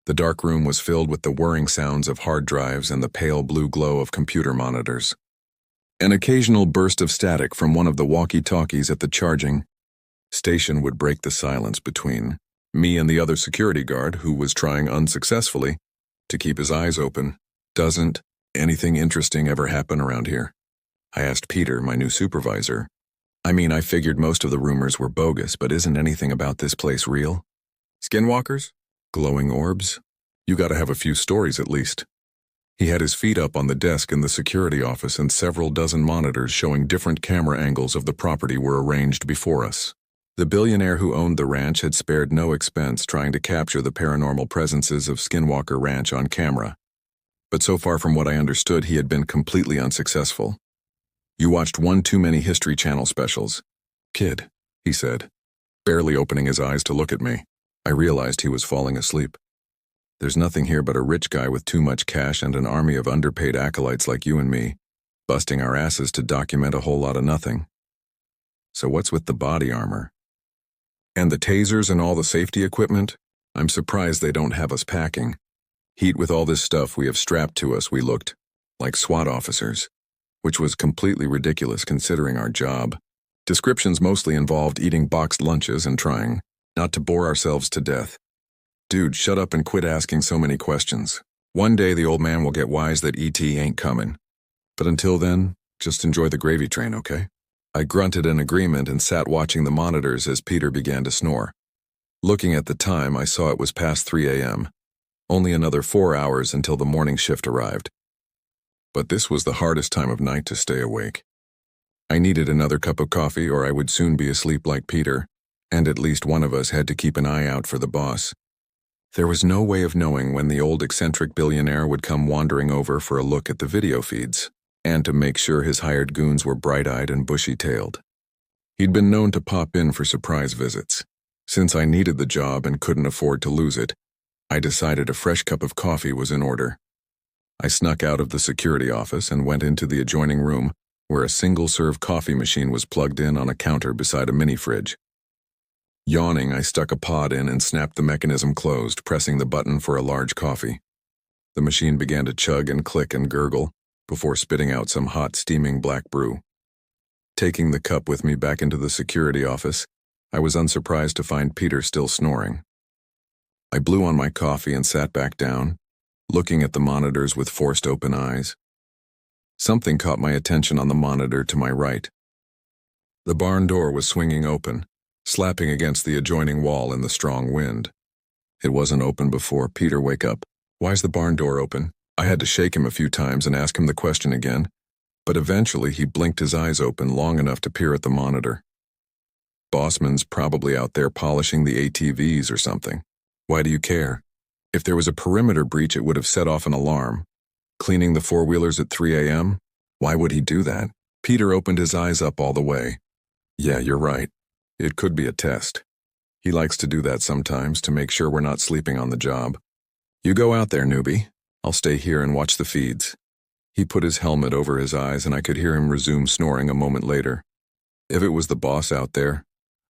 The dark room was filled with the whirring sounds of hard drives and the pale blue glow of computer monitors. An occasional burst of static from one of the walkie-talkies at the charging station would break the silence between me and the other security guard, who was trying unsuccessfully to keep his eyes open. "Doesn't anything interesting ever happen around here?" I asked Peter, my new supervisor. I figured most of the rumors were bogus, but isn't anything about this place real? Skinwalkers? Glowing orbs? You gotta have a few stories at least. He had his feet up on the desk in the security office, and several dozen monitors showing different camera angles of the property were arranged before us. The billionaire who owned the ranch had spared no expense trying to capture the paranormal presences of Skinwalker Ranch on camera. But so far from what I understood, he had been completely unsuccessful. "You watched one too many History Channel specials. Kid," he said, barely opening his eyes to look at me. I realized he was falling asleep. "There's nothing here but a rich guy with too much cash and an army of underpaid acolytes like you and me, busting our asses to document a whole lot of nothing. So what's with the body armor? And the tasers and all the safety equipment? I'm surprised they don't have us packing. Heat with all this stuff we have strapped to us, we looked like SWAT officers, which was completely ridiculous considering our job. Descriptions mostly involved eating boxed lunches and trying not to bore ourselves to death. Dude, shut up and quit asking so many questions. One day the old man will get wise that ET ain't coming. But until then, just enjoy the gravy train, okay?" I grunted in agreement and sat watching the monitors as Peter began to snore. Looking at the time, I saw it was past 3 a.m. Only another 4 hours until the morning shift arrived. But this was the hardest time of night to stay awake. I needed another cup of coffee or I would soon be asleep like Peter, and at least one of us had to keep an eye out for the boss. There was no way of knowing when the old eccentric billionaire would come wandering over for a look at the video feeds, and to make sure his hired goons were bright-eyed and bushy-tailed. He'd been known to pop in for surprise visits. Since I needed the job and couldn't afford to lose it, I decided a fresh cup of coffee was in order. I snuck out of the security office and went into the adjoining room, where a single-serve coffee machine was plugged in on a counter beside a mini-fridge. Yawning, I stuck a pod in and snapped the mechanism closed, pressing the button for a large coffee. The machine began to chug and click and gurgle before spitting out some hot, steaming black brew. Taking the cup with me back into the security office, I was unsurprised to find Peter still snoring. I blew on my coffee and sat back down, looking at the monitors with forced open eyes. Something caught my attention on the monitor to my right. The barn door was swinging open, slapping against the adjoining wall in the strong wind. "It wasn't open before. Peter, wake up. Why's the barn door open?" I had to shake him a few times and ask him the question again, but eventually he blinked his eyes open long enough to peer at the monitor. "Bossman's probably out there polishing the ATVs or something. Why do you care? If there was a perimeter breach, it would have set off an alarm. Cleaning the four-wheelers at 3 a.m.? Why would he do that?" Peter opened his eyes up all the way. "Yeah, you're right. It could be a test. He likes to do that sometimes to make sure we're not sleeping on the job. You go out there, newbie. I'll stay here and watch the feeds." He put his helmet over his eyes and I could hear him resume snoring a moment later. If it was the boss out there,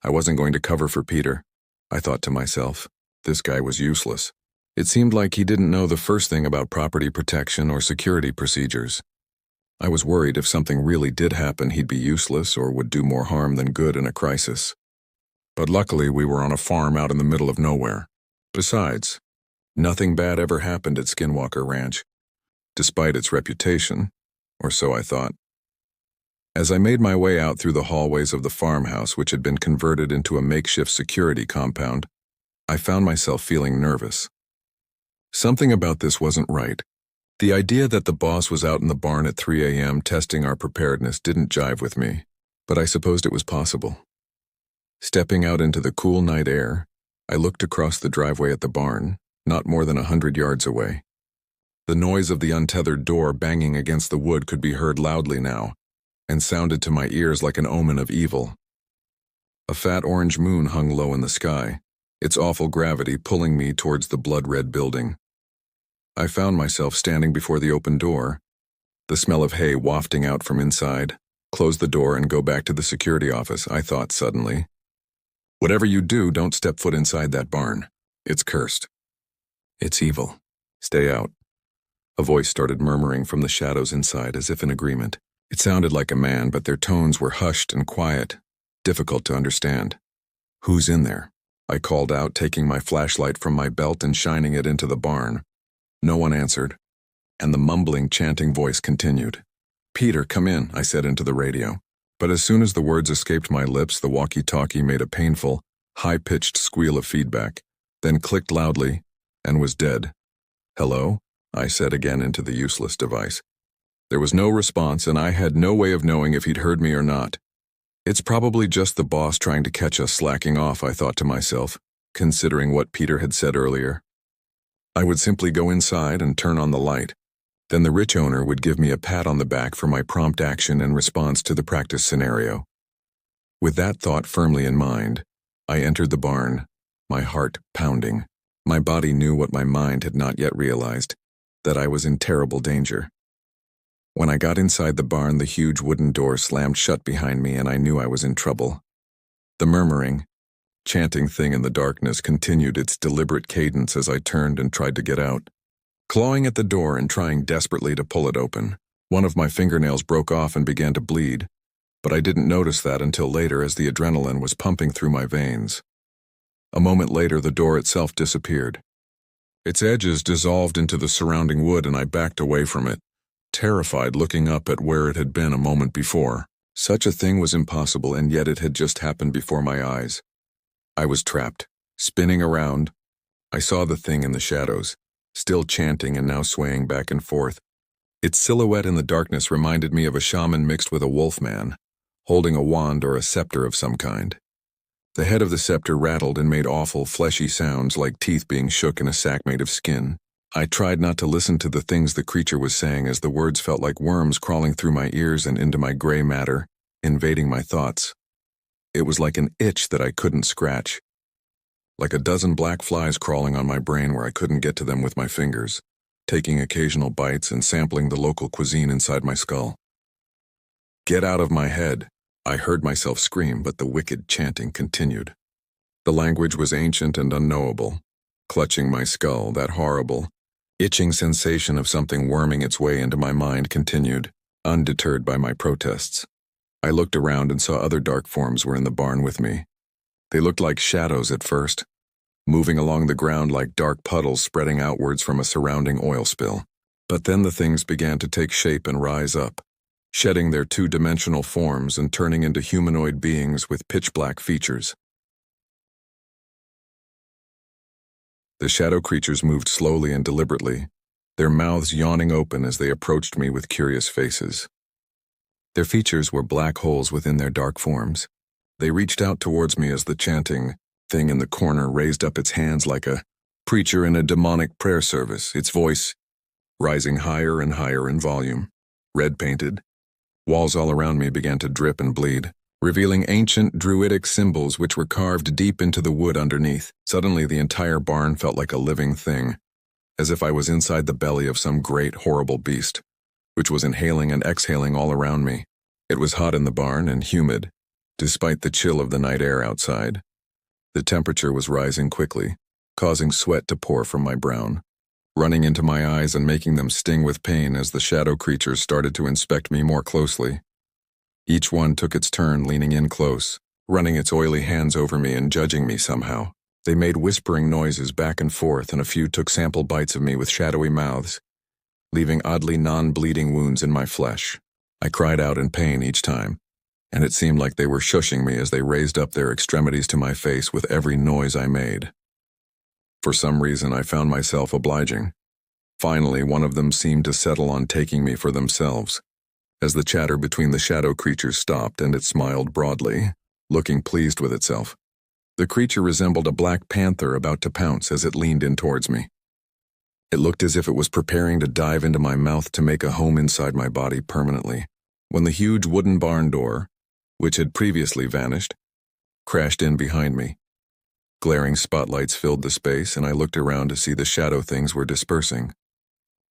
I wasn't going to cover for Peter. I thought to myself, this guy was useless. It seemed like he didn't know the first thing about property protection or security procedures. I was worried if something really did happen, he'd be useless or would do more harm than good in a crisis. But luckily, we were on a farm out in the middle of nowhere. Besides, nothing bad ever happened at Skinwalker Ranch, despite its reputation, or so I thought. As I made my way out through the hallways of the farmhouse, which had been converted into a makeshift security compound, I found myself feeling nervous. Something about this wasn't right. The idea that the boss was out in the barn at 3 a.m. testing our preparedness didn't jive with me, but I supposed it was possible. Stepping out into the cool night air, I looked across the driveway at the barn, not more than 100 yards away. The noise of the untethered door banging against the wood could be heard loudly now, and sounded to my ears like an omen of evil. A fat orange moon hung low in the sky, its awful gravity pulling me towards the blood-red building. I found myself standing before the open door, the smell of hay wafting out from inside. Close the door and go back to the security office, I thought suddenly. Whatever you do, don't step foot inside that barn. It's cursed. It's evil. Stay out. A voice started murmuring from the shadows inside as if in agreement. It sounded like a man, but their tones were hushed and quiet, difficult to understand. Who's in there? I called out, taking my flashlight from my belt and shining it into the barn. No one answered, and the mumbling, chanting voice continued. "Peter, come in," I said into the radio. But as soon as the words escaped my lips, the walkie-talkie made a painful, high-pitched squeal of feedback, then clicked loudly, and was dead. "Hello?" I said again into the useless device. There was no response, and I had no way of knowing if he'd heard me or not. It's probably just the boss trying to catch us slacking off, I thought to myself, considering what Peter had said earlier. I would simply go inside and turn on the light. Then the rich owner would give me a pat on the back for my prompt action and response to the practice scenario. With that thought firmly in mind, I entered the barn, my heart pounding. My body knew what my mind had not yet realized, that I was in terrible danger. When I got inside the barn, the huge wooden door slammed shut behind me and I knew I was in trouble. The murmuring, chanting thing in the darkness continued its deliberate cadence as I turned and tried to get out. Clawing at the door and trying desperately to pull it open, one of my fingernails broke off and began to bleed, but I didn't notice that until later as the adrenaline was pumping through my veins. A moment later, the door itself disappeared. Its edges dissolved into the surrounding wood and I backed away from it, terrified, looking up at where it had been a moment before. Such a thing was impossible, and yet it had just happened before my eyes. I was trapped, spinning around. I saw the thing in the shadows, still chanting and now swaying back and forth. Its silhouette in the darkness reminded me of a shaman mixed with a wolfman, holding a wand or a scepter of some kind. The head of the scepter rattled and made awful, fleshy sounds like teeth being shook in a sack made of skin. I tried not to listen to the things the creature was saying, as the words felt like worms crawling through my ears and into my gray matter, invading my thoughts. It was like an itch that I couldn't scratch, like a dozen black flies crawling on my brain where I couldn't get to them with my fingers, taking occasional bites and sampling the local cuisine inside my skull. "Get out of my head," I heard myself scream, but the wicked chanting continued. The language was ancient and unknowable. Clutching my skull, that horrible, itching sensation of something worming its way into my mind continued, undeterred by my protests. I looked around and saw other dark forms were in the barn with me. They looked like shadows at first, moving along the ground like dark puddles spreading outwards from a surrounding oil spill. But then the things began to take shape and rise up, shedding their two-dimensional forms and turning into humanoid beings with pitch-black features. The shadow creatures moved slowly and deliberately, their mouths yawning open as they approached me with curious faces. Their features were black holes within their dark forms. They reached out towards me as the chanting thing in the corner raised up its hands like a preacher in a demonic prayer service, its voice rising higher and higher in volume. Red-painted, walls all around me began to drip and bleed, revealing ancient druidic symbols which were carved deep into the wood underneath. Suddenly, the entire barn felt like a living thing, as if I was inside the belly of some great, horrible beast, which was inhaling and exhaling all around me. It was hot in the barn and humid, despite the chill of the night air outside. The temperature was rising quickly, causing sweat to pour from my brow, running into my eyes and making them sting with pain as the shadow creatures started to inspect me more closely. Each one took its turn leaning in close, running its oily hands over me and judging me somehow. They made whispering noises back and forth, and a few took sample bites of me with shadowy mouths, leaving oddly non-bleeding wounds in my flesh. I cried out in pain each time, and it seemed like they were shushing me as they raised up their extremities to my face with every noise I made. For some reason, I found myself obliging. Finally, one of them seemed to settle on taking me for themselves, as the chatter between the shadow creatures stopped and it smiled broadly, looking pleased with itself. The creature resembled a black panther about to pounce as it leaned in towards me. It looked as if it was preparing to dive into my mouth to make a home inside my body permanently, when the huge wooden barn door, which had previously vanished, crashed in behind me. Glaring spotlights filled the space, and I looked around to see the shadow things were dispersing.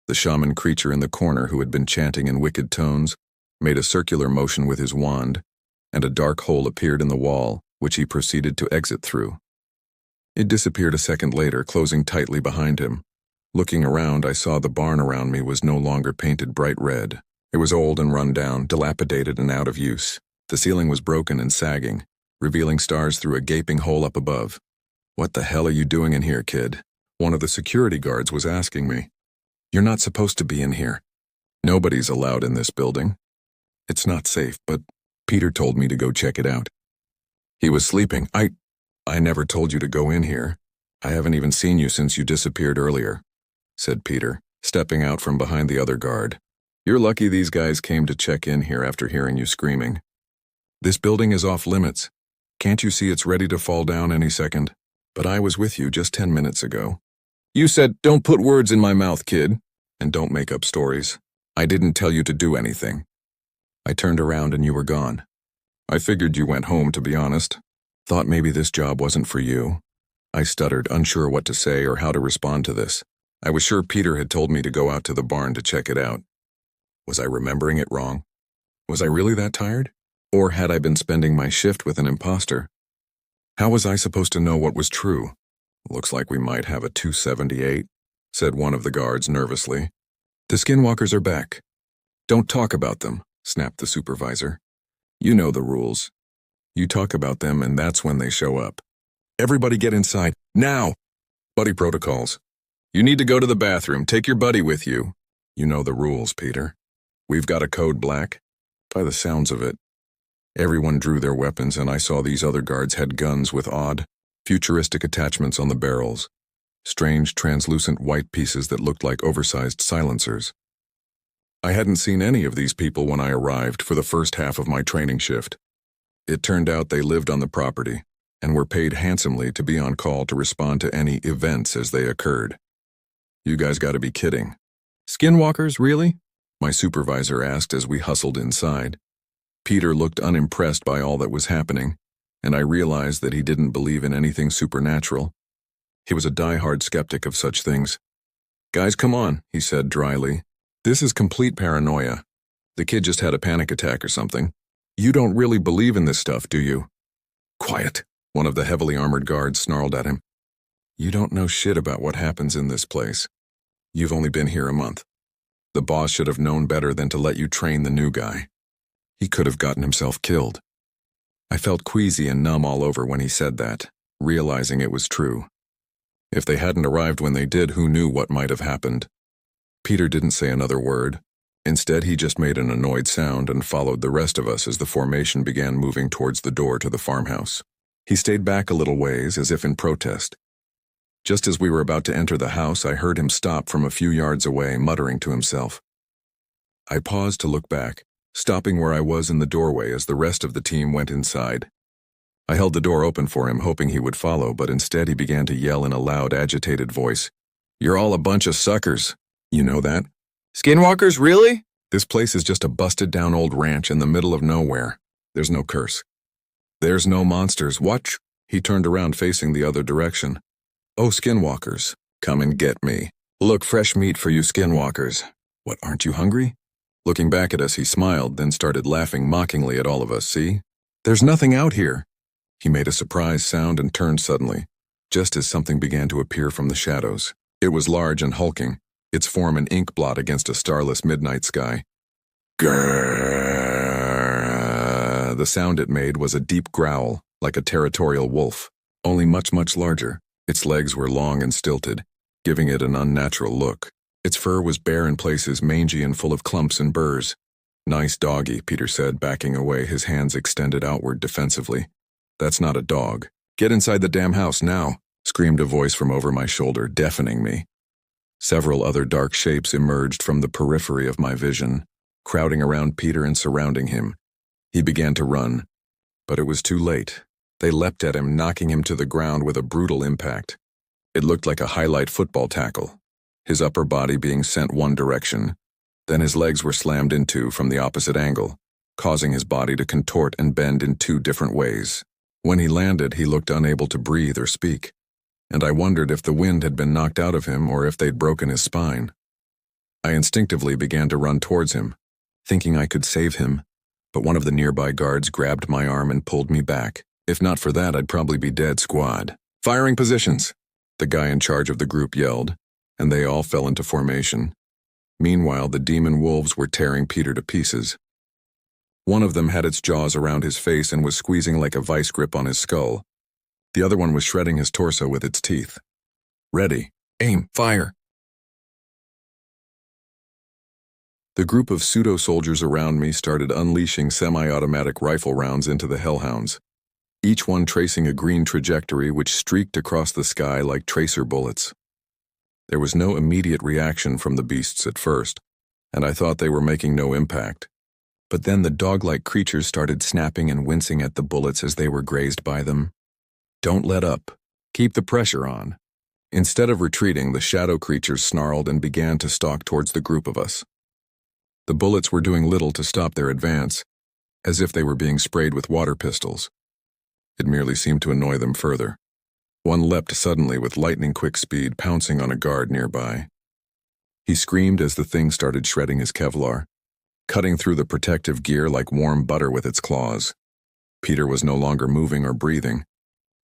The shaman creature in the corner, who had been chanting in wicked tones, made a circular motion with his wand, and a dark hole appeared in the wall, which he proceeded to exit through. It disappeared a second later, closing tightly behind him, Looking around, I saw the barn around me was no longer painted bright red. It was old and run down, dilapidated and out of use. The ceiling was broken and sagging, revealing stars through a gaping hole up above. "What the hell are you doing in here, kid?" One of the security guards was asking me. "You're not supposed to be in here. Nobody's allowed in this building. It's not safe, but Peter told me to go check it out." He was sleeping. I never told you to go in here. I haven't even seen you since you disappeared earlier," said Peter, stepping out from behind the other guard. "You're lucky these guys came to check in here after hearing you screaming. This building is off limits. Can't you see it's ready to fall down any second? But I was with you just 10 minutes ago." "You said, 'Don't put words in my mouth, kid,' and don't make up stories. I didn't tell you to do anything. I turned around and you were gone. I figured you went home, to be honest. Thought maybe this job wasn't for you." I stuttered, unsure what to say or how to respond to this. I was sure Peter had told me to go out to the barn to check it out. Was I remembering it wrong? Was I really that tired? Or had I been spending my shift with an imposter? How was I supposed to know what was true? "Looks like we might have a 278, said one of the guards nervously. "The Skinwalkers are back." "Don't talk about them," snapped the supervisor. "You know the rules. You talk about them and that's when they show up. Everybody get inside, now!" "Buddy protocols. You need to go to the bathroom. Take your buddy with you." "You know the rules, Peter. We've got a code black." By the sounds of it, everyone drew their weapons and I saw these other guards had guns with odd, futuristic attachments on the barrels. Strange, translucent white pieces that looked like oversized silencers. I hadn't seen any of these people when I arrived for the first half of my training shift. It turned out they lived on the property and were paid handsomely to be on call to respond to any events as they occurred. "You guys gotta be kidding." "Skinwalkers, really?" my supervisor asked as we hustled inside. Peter looked unimpressed by all that was happening, and I realized that he didn't believe in anything supernatural. He was a die-hard skeptic of such things. "Guys, come on," he said dryly. "This is complete paranoia. The kid just had a panic attack or something. You don't really believe in this stuff, do you?" "Quiet," one of the heavily armored guards snarled at him. "You don't know shit about what happens in this place. You've only been here a month. The boss should have known better than to let you train the new guy. He could have gotten himself killed." I felt queasy and numb all over when he said that, realizing it was true. If they hadn't arrived when they did, who knew what might have happened? Peter didn't say another word. Instead, he just made an annoyed sound and followed the rest of us as the formation began moving towards the door to the farmhouse. He stayed back a little ways, as if in protest. Just as we were about to enter the house, I heard him stop from a few yards away, muttering to himself. I paused to look back, stopping where I was in the doorway as the rest of the team went inside. I held the door open for him, hoping he would follow, but instead he began to yell in a loud, agitated voice. "You're all a bunch of suckers. You know that?" "Skinwalkers, really?" "This place is just a busted-down old ranch in the middle of nowhere. There's no curse. There's no monsters. Watch." He turned around facing the other direction. "Oh, Skinwalkers, come and get me. Look, fresh meat for you Skinwalkers. What, aren't you hungry?" Looking back at us, he smiled, then started laughing mockingly at all of us. "See? There's nothing out here." He made a surprised sound and turned suddenly, just as something began to appear from the shadows. It was large and hulking, its form an ink blot against a starless midnight sky. Grrrr. The sound it made was a deep growl, like a territorial wolf, only much, much larger. Its legs were long and stilted, giving it an unnatural look. Its fur was bare in places, mangy and full of clumps and burrs. "Nice doggy," Peter said, backing away, his hands extended outward defensively. "That's not a dog. Get inside the damn house now," screamed a voice from over my shoulder, deafening me. Several other dark shapes emerged from the periphery of my vision, crowding around Peter and surrounding him. He began to run, but it was too late. They leapt at him, knocking him to the ground with a brutal impact. It looked like a highlight football tackle, his upper body being sent one direction. Then his legs were slammed into from the opposite angle, causing his body to contort and bend in two different ways. When he landed, he looked unable to breathe or speak, and I wondered if the wind had been knocked out of him or if they'd broken his spine. I instinctively began to run towards him, thinking I could save him, but one of the nearby guards grabbed my arm and pulled me back. If not for that, I'd probably be dead. "Squad, firing positions," the guy in charge of the group yelled, and they all fell into formation. Meanwhile, the demon wolves were tearing Peter to pieces. One of them had its jaws around his face and was squeezing like a vice grip on his skull. The other one was shredding his torso with its teeth. Ready, aim, fire! The group of pseudo-soldiers around me started unleashing semi-automatic rifle rounds into the hellhounds, each one tracing a green trajectory which streaked across the sky like tracer bullets. There was no immediate reaction from the beasts at first, and I thought they were making no impact. But then the dog-like creatures started snapping and wincing at the bullets as they were grazed by them. Don't let up. Keep the pressure on. Instead of retreating, the shadow creatures snarled and began to stalk towards the group of us. The bullets were doing little to stop their advance, as if they were being sprayed with water pistols. It merely seemed to annoy them further. One leapt suddenly with lightning-quick speed, pouncing on a guard nearby. He screamed as the thing started shredding his Kevlar, cutting through the protective gear like warm butter with its claws. Peter was no longer moving or breathing,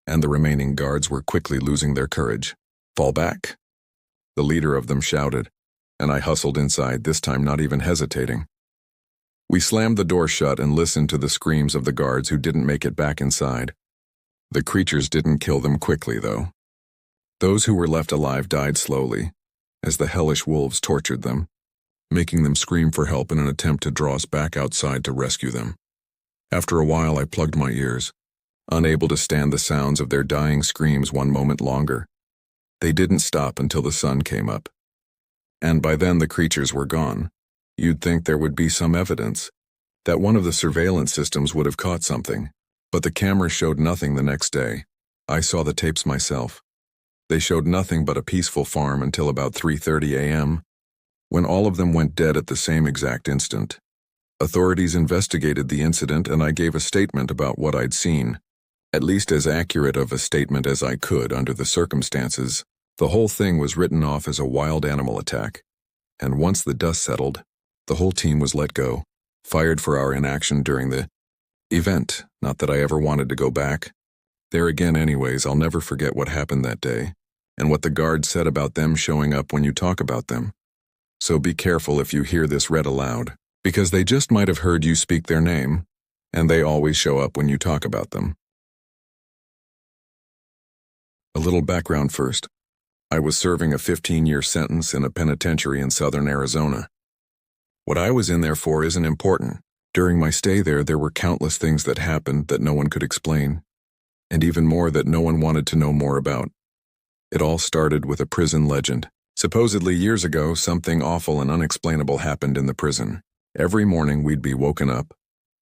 and the remaining guards were quickly losing their courage. Fall back! The leader of them shouted, and I hustled inside, this time not even hesitating. We slammed the door shut and listened to the screams of the guards who didn't make it back inside. The creatures didn't kill them quickly, though. Those who were left alive died slowly, as the hellish wolves tortured them, making them scream for help in an attempt to draw us back outside to rescue them. After a while, I plugged my ears, unable to stand the sounds of their dying screams one moment longer. They didn't stop until the sun came up. And by then the creatures were gone. You'd think there would be some evidence, that one of the surveillance systems would have caught something, but the camera showed nothing the next day. I saw the tapes myself. They showed nothing but a peaceful farm until about 3:30 a.m., when all of them went dead at the same exact instant. Authorities investigated the incident and I gave a statement about what I'd seen, at least as accurate of a statement as I could under the circumstances. The whole thing was written off as a wild animal attack, and once the dust settled, the whole team was let go, fired for our inaction during the event. Not that I ever wanted to go back. There again anyways, I'll never forget what happened that day, and what the guards said about them showing up when you talk about them. So be careful if you hear this read aloud, because they just might have heard you speak their name, and they always show up when you talk about them. A little background first. I was serving a 15-year sentence in a penitentiary in southern Arizona. What I was in there for isn't important. During my stay there were countless things that happened that no one could explain, and even more that no one wanted to know more about. It all started with a prison legend. Supposedly years ago, something awful and unexplainable happened in the prison. Every morning we'd be woken up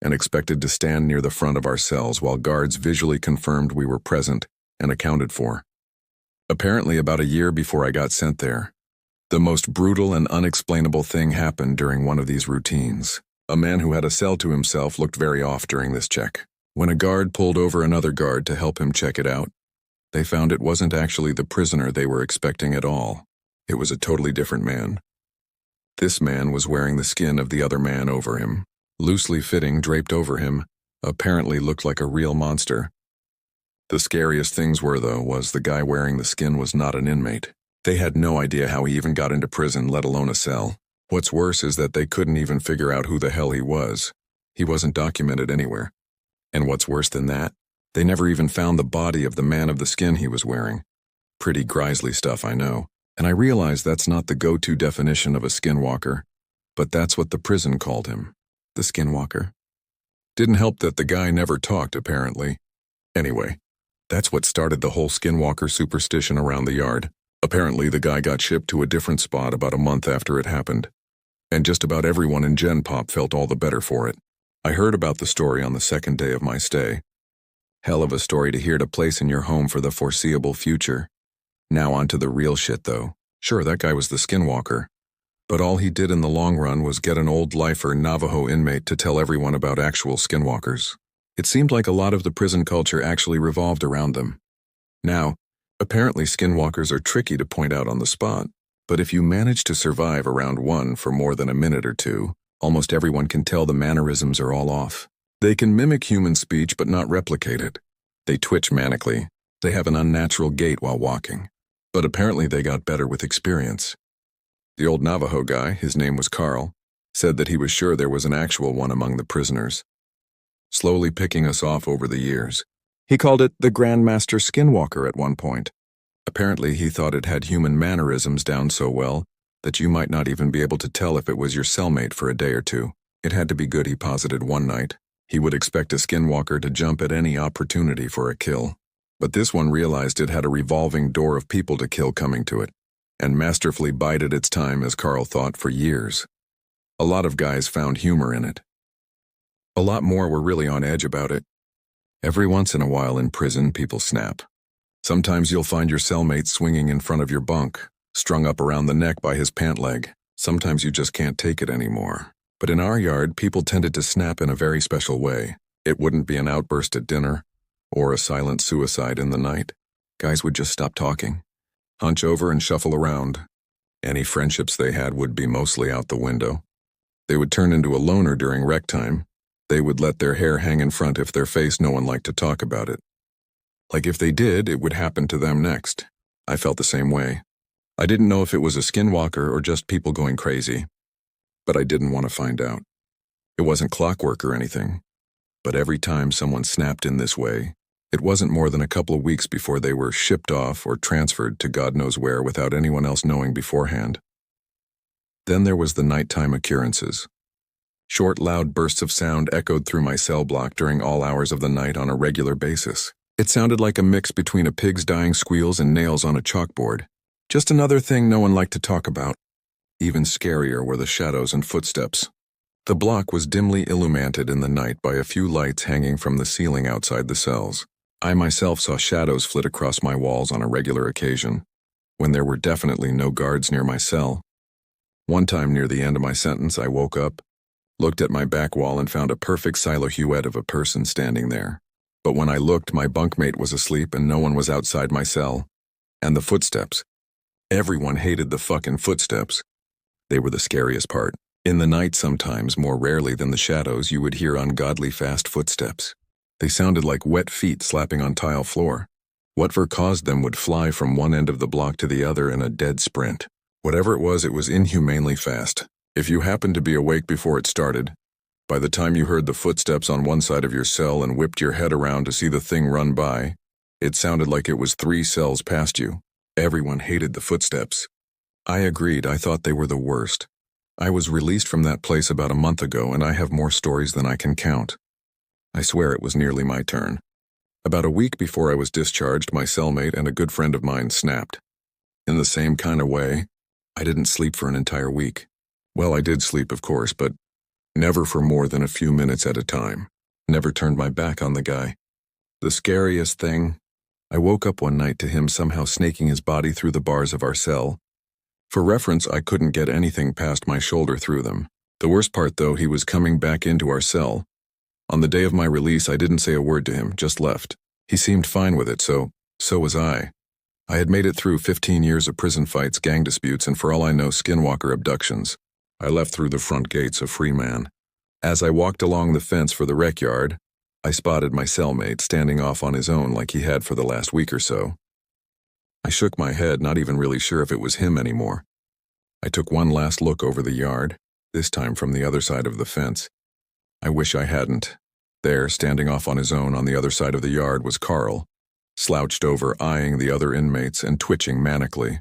and expected to stand near the front of our cells while guards visually confirmed we were present and accounted for. Apparently about a year before I got sent there, the most brutal and unexplainable thing happened during one of these routines. A man who had a cell to himself looked very off during this check. When a guard pulled over another guard to help him check it out, they found it wasn't actually the prisoner they were expecting at all. It was a totally different man. This man was wearing the skin of the other man over him, loosely fitting, draped over him, apparently looked like a real monster. The scariest things were, though, was the guy wearing the skin was not an inmate. They had no idea how he even got into prison, let alone a cell. What's worse is that they couldn't even figure out who the hell he was. He wasn't documented anywhere. And what's worse than that, they never even found the body of the man of the skin he was wearing. Pretty grisly stuff, I know. And I realize that's not the go-to definition of a skinwalker, but that's what the prison called him, the skinwalker. Didn't help that the guy never talked, apparently. Anyway, that's what started the whole skinwalker superstition around the yard. Apparently, the guy got shipped to a different spot about a month after it happened, and just about everyone in Gen Pop felt all the better for it. I heard about the story on the second day of my stay. Hell of a story to hear to place in your home for the foreseeable future. Now on to the real shit, though. Sure, that guy was the skinwalker, but all he did in the long run was get an old lifer Navajo inmate to tell everyone about actual skinwalkers. It seemed like a lot of the prison culture actually revolved around them. Now, apparently skinwalkers are tricky to point out on the spot, but if you manage to survive around one for more than a minute or two, almost everyone can tell the mannerisms are all off. They can mimic human speech but not replicate it. They twitch manically. They have an unnatural gait while walking. But apparently they got better with experience. The old Navajo guy, his name was Carl, said that he was sure there was an actual one among the prisoners, slowly picking us off over the years. He called it the Grandmaster Skinwalker at one point. Apparently he thought it had human mannerisms down so well that you might not even be able to tell if it was your cellmate for a day or two. It had to be good, he posited one night. He would expect a Skinwalker to jump at any opportunity for a kill. But this one realized it had a revolving door of people to kill coming to it, and masterfully bided its time, as Carl thought, for years. A lot of guys found humor in it. A lot more were really on edge about it. Every once in a while in prison, people snap. Sometimes you'll find your cellmate swinging in front of your bunk, strung up around the neck by his pant leg. Sometimes you just can't take it anymore. But in our yard, people tended to snap in a very special way. It wouldn't be an outburst at dinner, or a silent suicide in the night. Guys would just stop talking, hunch over and shuffle around. Any friendships they had would be mostly out the window. They would turn into a loner during rec time. They would let their hair hang in front if their face no one liked to talk about it. Like if they did, it would happen to them next. I felt the same way. I didn't know if it was a skinwalker or just people going crazy, but I didn't want to find out. It wasn't clockwork or anything, but every time someone snapped in this way, it wasn't more than a couple of weeks before they were shipped off or transferred to God knows where without anyone else knowing beforehand. Then there was the nighttime occurrences. Short, loud bursts of sound echoed through my cell block during all hours of the night on a regular basis. It sounded like a mix between a pig's dying squeals and nails on a chalkboard. Just another thing no one liked to talk about. Even scarier were the shadows and footsteps. The block was dimly illuminated in the night by a few lights hanging from the ceiling outside the cells. I myself saw shadows flit across my walls on a regular occasion, when there were definitely no guards near my cell. One time near the end of my sentence, I woke up, looked at my back wall and found a perfect silhouette of a person standing there. But when I looked, my bunkmate was asleep and no one was outside my cell. And the footsteps. Everyone hated the fucking footsteps. They were the scariest part. In the night sometimes, more rarely than the shadows, you would hear ungodly fast footsteps. They sounded like wet feet slapping on tile floor. Whatever caused them would fly from one end of the block to the other in a dead sprint. Whatever it was inhumanely fast. If you happened to be awake before it started, by the time you heard the footsteps on one side of your cell and whipped your head around to see the thing run by, it sounded like it was 3 cells past you. Everyone hated the footsteps. I agreed. I thought they were the worst. I was released from that place about a month ago, and I have more stories than I can count. I swear it was nearly my turn. About a week before I was discharged, my cellmate and a good friend of mine snapped. In the same kind of way, I didn't sleep for an entire week. Well, I did sleep, of course, but never for more than a few minutes at a time. Never turned my back on the guy. The scariest thing, I woke up one night to him somehow snaking his body through the bars of our cell. For reference, I couldn't get anything past my shoulder through them. The worst part, though, he was coming back into our cell. On the day of my release, I didn't say a word to him, just left. He seemed fine with it, so was I. I had made it through 15 years of prison fights, gang disputes, and for all I know, Skinwalker abductions. I left through the front gates a free man. As I walked along the fence for the rec yard, I spotted my cellmate standing off on his own like he had for the last week or so. I shook my head, not even really sure if it was him anymore. I took one last look over the yard, this time from the other side of the fence. I wish I hadn't. There, standing off on his own on the other side of the yard, was Carl, slouched over, eyeing the other inmates and twitching manically.